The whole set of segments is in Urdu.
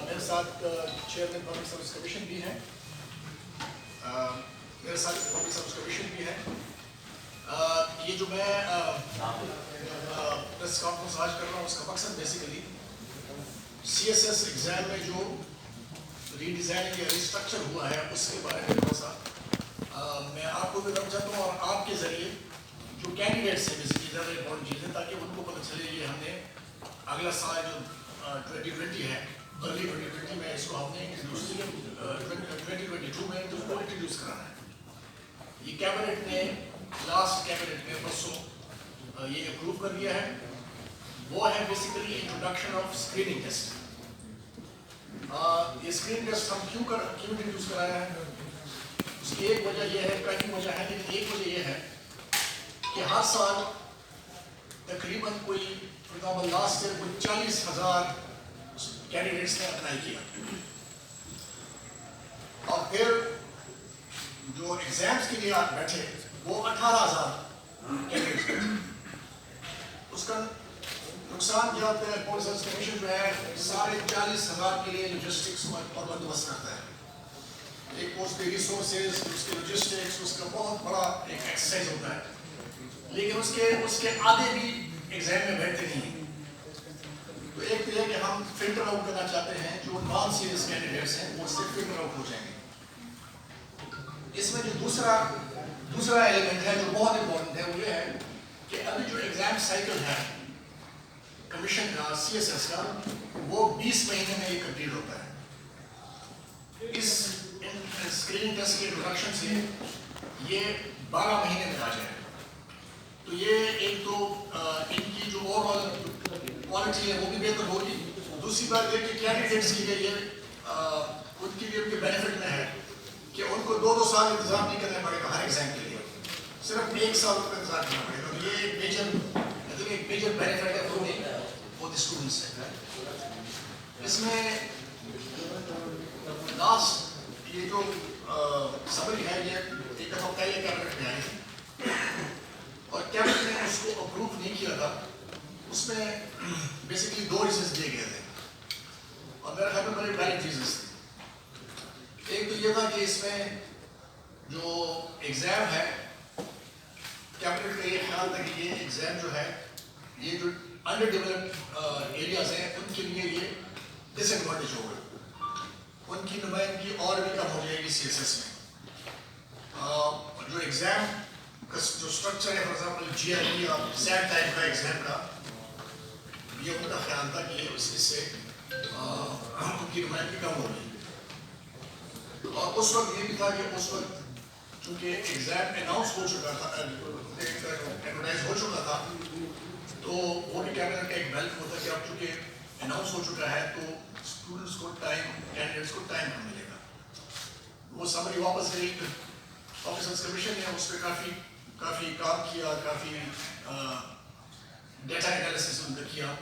میرے ساتھ چیئرمین پبلک سروس کمیشن بھی ہیں، میرے ساتھ پبلک سروس کمیشن بھی ہے. یہ جو میں پریس کانفرنس آج کر رہا ہوں اس کا مقصد basically C S S exam میں جو ری ڈیزائننگ یا ریسٹرکچر ہوا ہے اس کے بارے میں تھوڑا سا میں آپ کو بھی بتانا چاہتا ہوں، اور آپ کے ذریعے جو کینڈیڈیٹس ہیں بیسیکلی زیادہ امپورٹنٹ چیزیں، تاکہ ان کو پتہ چلے یہ ہم نے اگلا سال جو 2020 ہے، ارلی 2020 میں اس کو ہم نے 2022 میں اس کو انٹروڈیوس کرانا ہے. یہ کیبنٹ نے لاسٹ کیبنٹ میں پرسوں یہ اپروو کر دیا ہے. وہ ہے basically introduction of screening test. یہ اسکریننگ ٹیسٹ ہم کیوں انٹروڈیوس کرایا ہے؟ اس کی ایک وجہ یہ ہے، کافی وجہ ہے، لیکن ایک وجہ یہ ہے کہ ہر سال تقریباً کوئی لاسٹ ایئر کوئی 40,000 کینڈیڈیٹس نے اپلائی کیا، اور پھر جو ایگزامس کے لیے آپ بیٹھے وہ 18,000 کینڈیڈیٹس بیٹھے. اس کا نقصان کیا ہوتا ہے؟ پبلک سروس کمیشن جو ہے 40,000 کے لیے لوجسٹکس اور بندوبست کرتا ہے. ایک اس کے ریسورسز، اس کے لوجسٹکس، اس کا بہت بڑا ایک ایکسرسائز ہوتا ہے، لیکن اس کے آدھے بھی ایگزام میں بیٹھتے نہیں ہیں. تو ایک تو یہ کہ ہم فلٹر آؤٹ کرنا چاہتے ہیں جو نان سیریس کینڈیڈیٹس ہیں وہ سے فلٹر آؤٹ ہو جائیں گے. اس میں جو دوسرا ایلیمنٹ ہے جو بہت امپورٹنٹ ہے وہ یہ ہے کہ ابھی جو ایگزام سائیکل ہے کمیشن کا، سی ایس ایس کا، وہ 20 مہینے میں یہ کمپلیٹ ہوتا ہے. اس اسکریننگ ٹیسٹ کے انٹروڈکشن سے یہ 12 مہینے میں آ جائے گا. تو یہ ایک تو ان کی جو اوور آل کوالٹی ہے وہ بھی بہتر ہوگی. دوسری بات یہ کہ کینڈیڈیٹس کے لیے ان کے لیے بینیفٹ میں ہے کہ ان کو 2 سال انتظار نہیں کرنا پڑے گا ہر ایگزام کے لیے، صرف 1 سال کا انتظار کرنا پڑے گا. یہ ایک میجر بینیفٹ ہے فور دی اسٹوڈنٹس ہے. اس میں لاسٹ یہ جو سمری ہے یہ ایک دفعہ پہلے کیبنٹ میں آئی تھی اور کیبنٹ نے اس کو اپروو نہیں کیا تھا. اس میں بیسیکلی 2 ریزنز دیے گئے تھے اور میرے خیال میں بڑے ویلڈ ریزنز تھے. ایک تو یہ تھا کہ اس میں جو ایگزام ہے کیبنٹ کا یہ خیال تھا کہ یہ ایگزام جو ہے یہ جو انڈر ڈیولپڈ ایریاز ہیں ان کے لیے یہ ڈس ایڈوانٹیج ہوگا، ان کی نمائندگی اور بھی کم ہو جائے گی سی ایس ایس میں. جو ایگزام کا جو اسٹرکچر ہے فار ایگزامپل جی آئی یا سیٹ ٹائپ کا ایگزام کا، یہ ان کا خیال تھا کہ اس سے ان کی نمائندگی کم ہو گئی. اور اس وقت یہ بھی تھا کہ اس وقت چونکہ ایگزام اناؤنس ہو چکا تھا، ایڈورٹائز ہو چکا تھا، تو وہ بھی کیبنٹ کا ایک ویلکم ہوتا ہے کہ اب چونکہ اناؤنس ہو چکا ہے تو اسٹوڈنٹس کو کینڈیڈیٹس کو ٹائم کم ملے گا. وہ سمری واپس گئی، پبلک سروس کمیشن نے اس پہ کافی کام کیا، کافی ڈیٹا انالیسس ان کا کیا.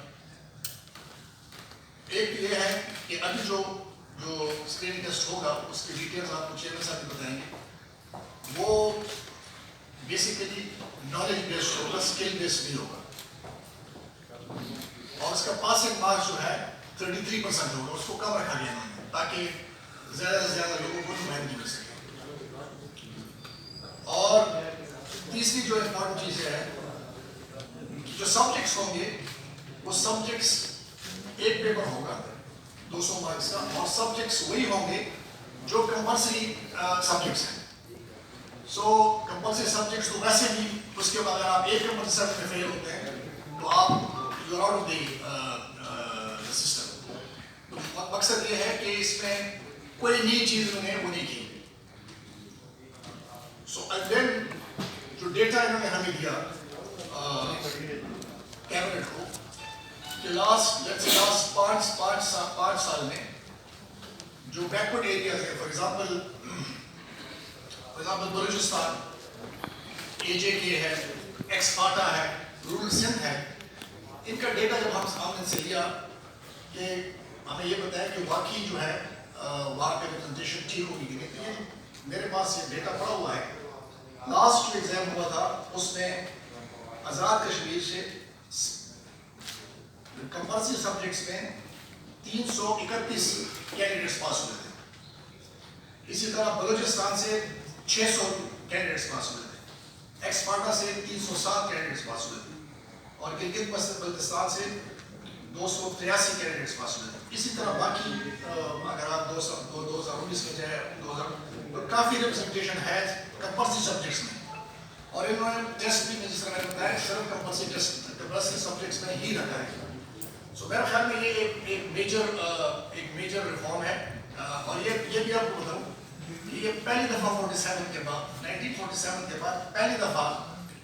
ایک یہ ہے کہ ابھی جو اسکریننگ ٹیسٹ ہوگا اس کی ڈیٹیلز آپ کو چیئرمین صاحب بھی بتائیں گے. وہ بیسیکلی نالج بیسڈ ہوگا، اسکل بیسڈ نہیں ہوگا، اور اس کا پاسنگ مارکس جو ہے 33% ہوگا. اس کو کم رکھا گیا انہوں نے تاکہ زیادہ سے زیادہ لوگوں کو نمائندگی مل سکے. اور تیسری جو امپورٹنٹ چیز ہے کہ جو سبجیکٹس ہوں گے وہ سبجیکٹس ایک پیپر ہوگا 200 مارکس کا, اور سبجیکٹس وہی ہوں گے جو کمپلسری سبجیکٹس ہیں. سو کمپلسری سبجیکٹس تو ویسے بھی اس کے بعد اگر آپ ایک کمپلسری سبجیکٹ میں فیل ہوتے ہیں تو آپ you are out of the system. تو مقصد یہ ہے کہ اس میں کوئی نئی چیز انہوں نے وہ نہیں کی. سو دین جو ڈیٹا انہوں نے ہمیں دیا کیبنٹ کو کہ لاسٹ 5 سال میں جو بیکورڈ ایریاز ہے, فار ایگزامپل بلوچستان, اے جے کے ہے, ایکس فاٹا ہے, رورل سندھ ہے, ان کا ڈیٹا جب ہم سامنے سے لیا کہ ہمیں یہ بتایا کہ واقعی جو ہے وہاں پہ ریپرزنٹیشن ٹھیک ہوگی کہ نہیں. تو یہ میرے پاس یہ ڈیٹا پڑا ہوا ہے. لاسٹ جو ایگزام ہوا تھا اس میں آزاد کشمیر سے کمپلسری سبجیکٹس میں 331 کینڈیڈیٹس پاس ہوئے تھے. اسی طرح بلوچستان سے 600 کینڈیڈیٹس پاس ہوئے تھے, ایکس فاٹا سے 307 کینڈیڈیٹس پاس ہوئے تھے, اور گلگت بلتستان سے 283 کینڈیڈیٹس پاس ہوئے تھے. اسی طرح باقی اگر آپ 2019 میں جائیں 2000 کافی ریپرزنٹیشن ہے کمپلسری سبجیکٹس میں, اور انہوں نے ٹیسٹ بھی جس طرح میں بتایا صرف کمپلسری سبجیکٹس میں ہی رکھا ہے. سو میرے خیال میں یہ ایک میجر ریفارم ہے, اور یہ بھی آپ کو بتاؤں کہ یہ پہلی دفعہ 1947 کے بعد پہلی دفعہ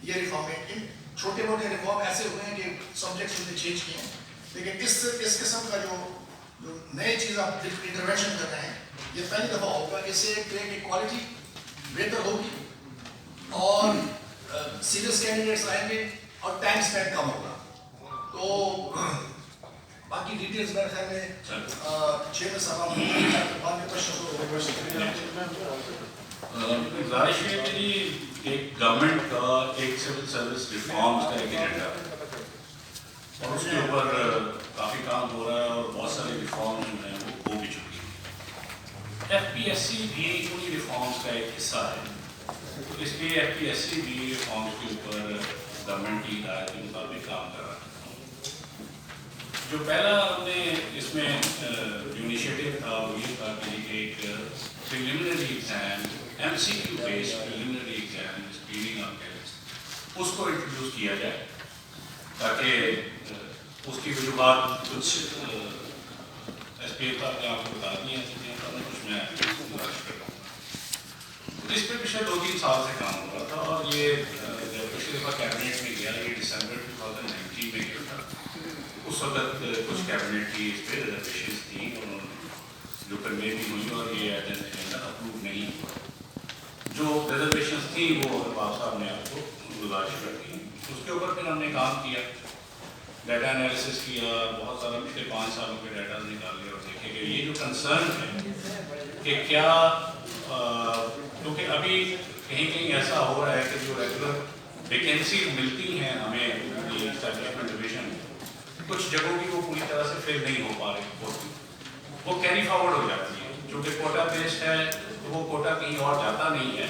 یہ ریفارم ہے. ان چھوٹے موٹے ریفارم ایسے ہوئے ہیں کہ سبجیکٹس نے چینج کیے ہیں, لیکن اس قسم کا جو نئے چیز آپ انٹروینشن کر رہے ہیں یہ پہلی دفعہ ہوگا. اس سے ٹرین کی کوالٹی بہتر ہوگی, اور سیریس کینڈیڈیٹس آئیں گے, اور ٹائم اسپینڈ کم ہوگا. تو باقی ڈیٹیلز میرے خیال میں چیئرمین صاحب بعد میں گزارش ہے کہ ایک گورنمنٹ کا ایک سول سروس ریفارمز کا ایک ایجنڈا ہے, اور اس کے اوپر کافی کام ہو رہا ہے, اور بہت سارے ریفارم جو ہیں وہ ہو بھی چکی ہیں. ایف پی ایس سی بھی انہیں ریفارمز کا ایک حصہ ہے. تو اس لیے ایف پی ایس سی بھی ریفارمز کے اوپر گورنمنٹ کی ہدایت کے مطابق کام کر رہا ہے. جو پہلا ہم نے اس میں جو انیشیٹو تھا وہ یہ تھا کہ ایک preliminary exam, M C Q based preliminary exam screening of candidates, اس کو انٹروڈیوس کیا جائے, تاکہ اس کی وجوہات کچھ ایس پی ایف نے آپ کو بتا دی ہیں, کچھ میں گزارش کرتا ہوں. اس پہ پچھلے 2-3 سال سے کام ہو رہا تھا, اور یہ جب پچھلی دفعہ کیبنٹ میں گیا, یہ دسمبر 2019 میں گیا تھا. اس وقت کچھ کیبنٹ کی اس پہ ریزرویشنز تھیں, اور جو کنوے بھی ہوئی, اور یہ ایجنڈا اپروو نہیں. جو ریزرویشنز تھیں وہ ارباب صاحب نے آپ کو گزارش کر دی. اس کے اوپر پھر ہم نے کام کیا, ڈیٹا انالیسس کیا, بہت سارا پچھلے 5 سالوں کے ڈیٹا نکالے, اور دیکھے کہ یہ جو کنسرن ہے کہ کیا, کیونکہ ابھی کہیں کہیں ایسا ہو رہا ہے کہ جو ریگولر ویکینسیز ملتی ہیں ہمیں اسٹیبلشمنٹ ڈویژن, کچھ جگہوں کی وہ پوری طرح سے فل نہیں ہو پا رہی ہوتی, وہ کیری فارورڈ ہو جاتی ہے. چونکہ کوٹا بیسڈ ہے تو وہ کوٹا کہیں اور جاتا نہیں ہے,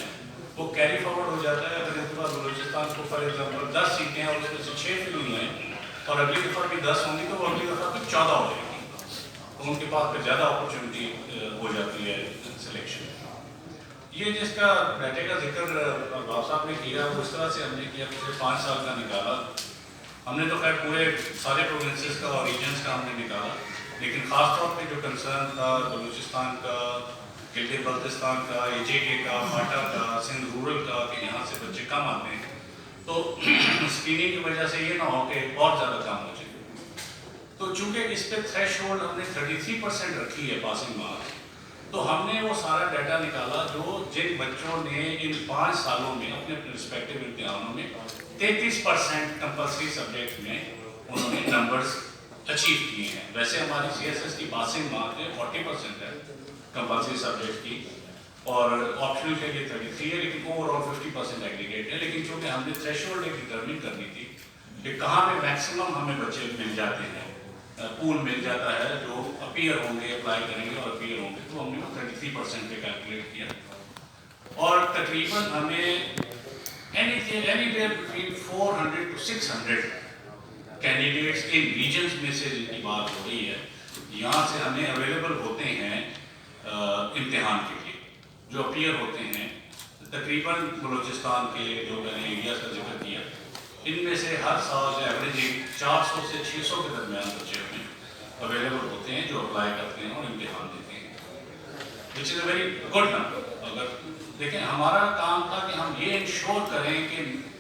وہ کیری فارورڈ ہو جاتا ہے. اگر اس بار بلوچستان کو فار ایگزامپل 10 سیٹیں ہیں اور اس میں سے 6 فل ہوئی ہیں, اور اگلی دفعہ بھی 10 ہوں گی, تو وہ اگلی دفعہ بھی 14 ہو جائیں گی, تو ان کے پاس پھر زیادہ اپرچونیٹی ہو جاتی ہے سلیکشن. یہ جس کا ڈیٹے کا ذکر ارباب صاحب نے کیا, وہ اس طرح سے ہم نے کیا, پچھلے 5 سال کا نکالا. ہم نے تو خیر پورے سارے پروونسز کا اور ریجنس کا ہم نے نکالا, لیکن خاص طور پہ جو کنسرن تھا بلوچستان کا, گلگت بلتستان کا, اے جے کے کا, فاٹا کا, سندھ رورل کا, کہ یہاں سے بچے کم آتے ہیں, تو اسکریننگ کی وجہ سے یہ نہ ہو کہ اور زیادہ کام ہو جائے. تو چونکہ اس پہ تھریش ہولڈ ہم نے 33% رکھی ہے پاسنگ مارکس, تو ہم نے وہ سارا ڈیٹا نکالا جو جن بچوں نے ان 5 سالوں میں اپنے اپنے رسپیکٹیو امتحانوں میں 33% کمپلسری سبجیکٹ میں انہوں نے نمبرز اچیو کیے ہیں. ویسے ہماری سی ایس ایس کی پاسنگ مارک 40% ہے کمپلسری سبجیکٹ کی, اور آپشنل کے لیے 33 ہے, لیکن اوور آل 50% ایگریگیٹ ہے. لیکن چونکہ ہم نے تھریش ہولڈ ایک ڈٹرمن کرنی تھی کہ کہاں پہ میکسیمم ہمیں بچے مل جاتے ہیں, پول مل جاتا ہے جو اپیئر ہوں گے, اپلائی کریں گے اور اپیئر ہوں گے, تو ہم نے وہ 33% پہ کیلکولیٹ کیا, اور تقریباً ہمیں any anywhere between 400 to 600 candidates in regions میں سے جن کی بات ہو رہی ہے, یہاں سے ہمیں اویلیبل ہوتے ہیں امتحان کے لیے, جو اپیئر ہوتے ہیں تقریباً بلوچستان کے جو میں نے ایریاز کا ذکر کیا, ان میں سے ہر سال ایوریج 400 سے 600 کے درمیان بچے ہمیں اویلیبل ہوتے ہیں جو اپلائی کرتے ہیں اور امتحان دیتے ہیں, وچ از اے ویری گڈ نمبر. اگر دیکھیں ہمارا کام تھا کہ ہم یہ انشور کریں کہ